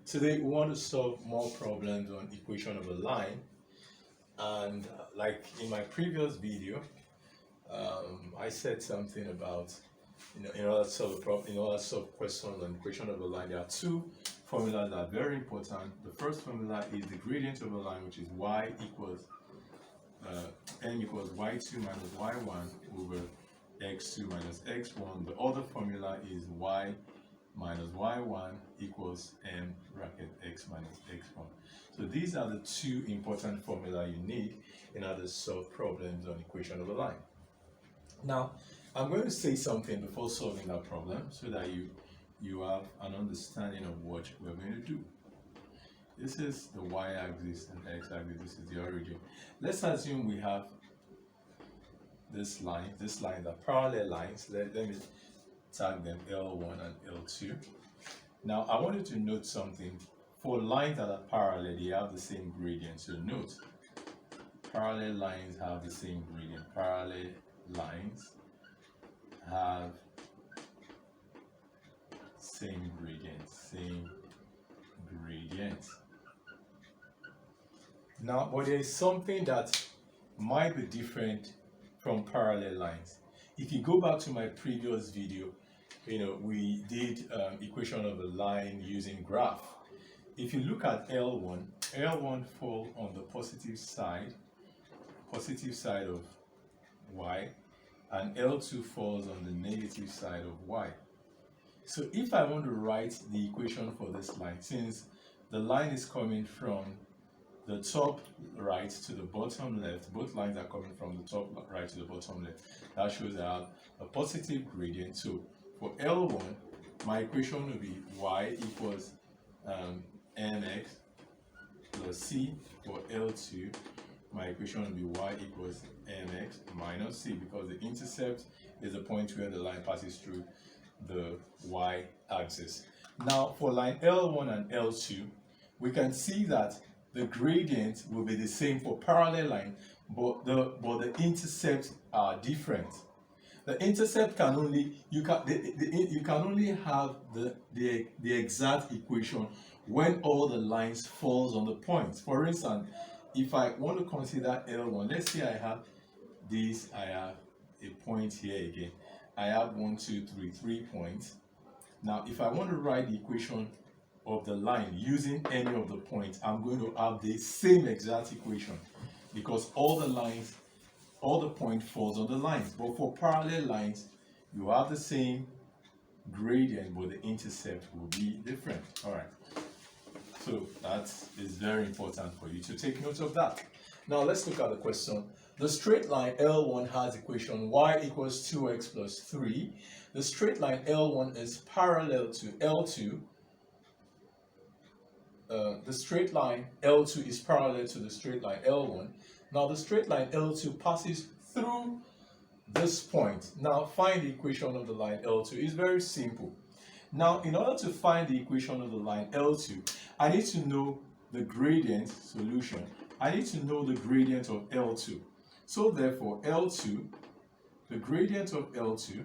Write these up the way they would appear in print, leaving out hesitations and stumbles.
Today we want to solve more problems on equation of a line, and like in my previous video, I said something about in order to solve in order to solve questions on equation of a line, there are two formulas that are very important. The first formula is the gradient of a line, which is y equals m equals y2 minus y1 over x2 minus x1. The other formula is y minus y1 equals m bracket x minus x1. So these are the two important formula you need in order to solve problems on equation of a line. Now, I'm going to say something before solving that problem so that you have an understanding of what we're going to do. This is the y-axis and x-axis. This is the origin. Let's assume we have this line. These lines are parallel lines. Let me tag them L1 and L2. Now, I want you to note something. For lines that are parallel, they have the same gradient. So note, parallel lines have the same gradient. Parallel lines have same gradient. Now, but there is something that might be different from parallel lines. If you go back to my previous video, we did equation of a line using graph. If you look at L1 falls on the positive side of y, and L2 falls on the negative side of y. So if I want to write the equation for this line, since the line is coming from the top right to the bottom left, both lines are coming from the top right to the bottom left, that shows I have a positive gradient. So for L1, my equation will be y equals mx plus c. For L2, my equation will be y equals mx minus c, because the intercept is the point where the line passes through the y-axis. Now, for line L1 and L2, we can see that the gradient will be the same for parallel line, but the intercepts are different. The intercept can only you can only have the exact equation when all the lines falls on the points. For instance, if I want to consider L1, let's say I have a point here again. I have 3 points. Now, if I want to write the equation of the line using any of the points, I'm going to have the same exact equation, because all the point falls on the lines. But for parallel lines, you have the same gradient, but the intercept will be different. All right. So that is very important for you to take note of that. Now let's look at the question. The straight line L1 has equation y equals 2x plus 3. The straight line L1 is parallel to L2. The straight line L2 is parallel to the straight line L1. Now the straight line L2 passes through this point. Now find the equation of the line L2. It's very simple. Now, in order to find the equation of the line L2, I need to know the gradient solution. I need to know the gradient of L2. So therefore, L2, the gradient of L2,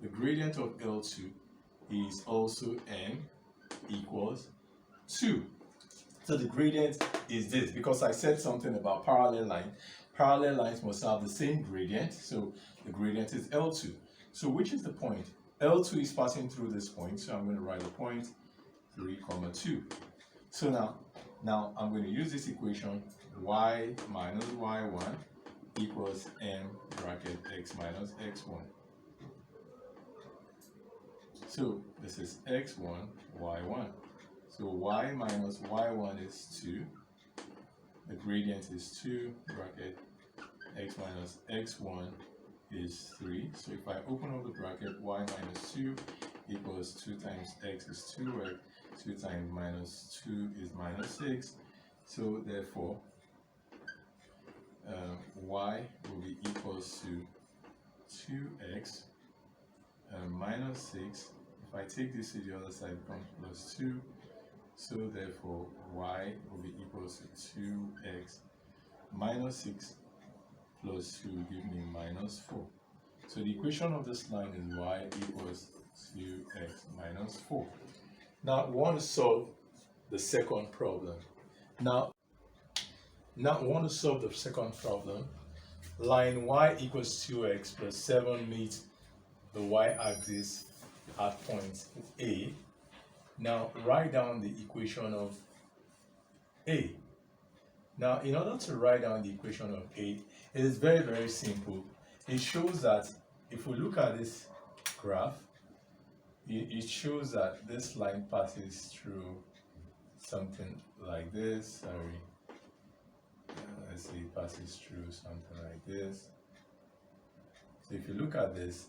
the gradient of L2 is also m equals 2. So the gradient is this, because I said something about parallel line. Parallel lines must have the same gradient, so the gradient is L2. So which is the point? L2 is passing through this point, so I'm going to write a point 3, 2. So now I'm going to use this equation, y minus y1 equals m bracket x minus x1. So this is x1, y1. So y minus y1 is 2. The gradient is 2 bracket x minus x1 is 3. So if I open up the bracket, y minus 2 equals 2 times x is 2x. 2 times minus 2 is minus 6. So therefore, y will be equals to 2x minus 6. If I take this to the other side, it becomes plus 2. So therefore, y will be equals to 2x minus 6 plus 2 will give me minus 4. So the equation of this line is y equals 2x minus 4. Now we want to solve the second problem. Now, now we want to solve the second problem. Line y equals 2x plus 7 meets the y-axis at point A. Now write down the equation of A. Now, in order to write down the equation of A, it is very, very simple. It shows that if we look at this graph, it shows that this line passes through something like this. Sorry. Let's see, it passes through something like this. So if you look at this,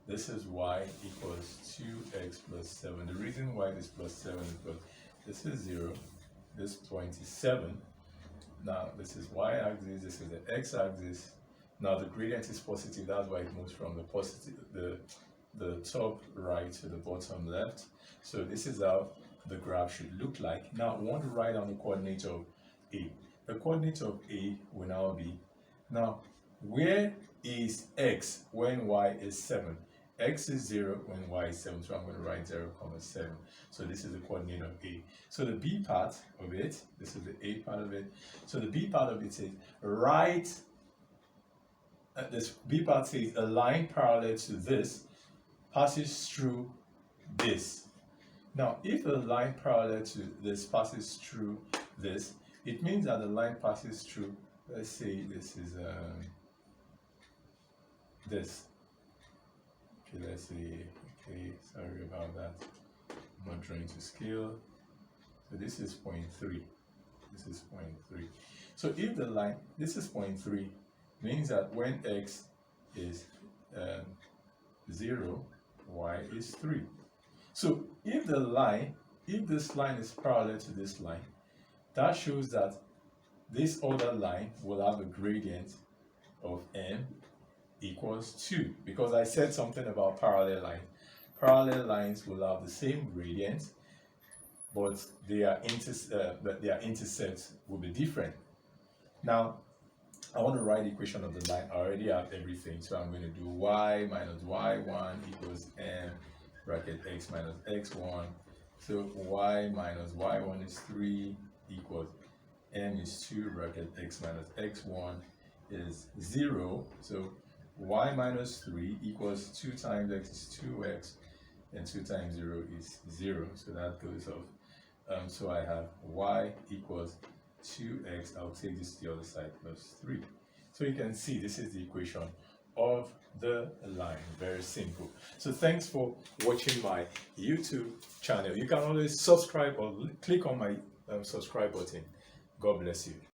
this is y equals 2x plus 7. The reason why this plus 7 is because this is 0, this point is 7. Now this is y-axis, this is the x-axis. Now the gradient is positive, that's why it moves from the positive, the top right to the bottom left. So this is how the graph should look like. Now we want to write down the coordinate of A. The coordinate of A will now be, now where is x when y is 7? X is 0 when y is 7, so I'm going to write 0, 7. So this is the coordinate of A. So the B part of it, this is the A part of it. So the B part of it says, this B part says a line parallel to this passes through this. Now, if a line parallel to this passes through this, it means that the line passes through, let's say this is this. Okay, let's see. Okay, sorry about that. I'm not drawing to scale. So this is 0.3. This is 0.3. So if the line, this is 0.3, means that when x is 0, y is 3. So if the line, if this line is parallel to this line, that shows that this other line will have a gradient of m equals 2, because I said something about parallel lines. Parallel lines will have the same gradient, but their intercepts will be different. Now, I want to write the equation of the line. I already have everything, so I'm going to do y minus y1 equals m bracket x minus x1. So y minus y1 is 3 equals m is 2 bracket x minus x1 is 0. So y minus 3 equals 2 times x is 2x, and 2 times 0 is 0. So that goes off. So I have y equals 2x. I'll take this to the other side plus 3. So you can see this is the equation of the line. Very simple. So thanks for watching my YouTube channel. You can always subscribe or click on my subscribe button. God bless you.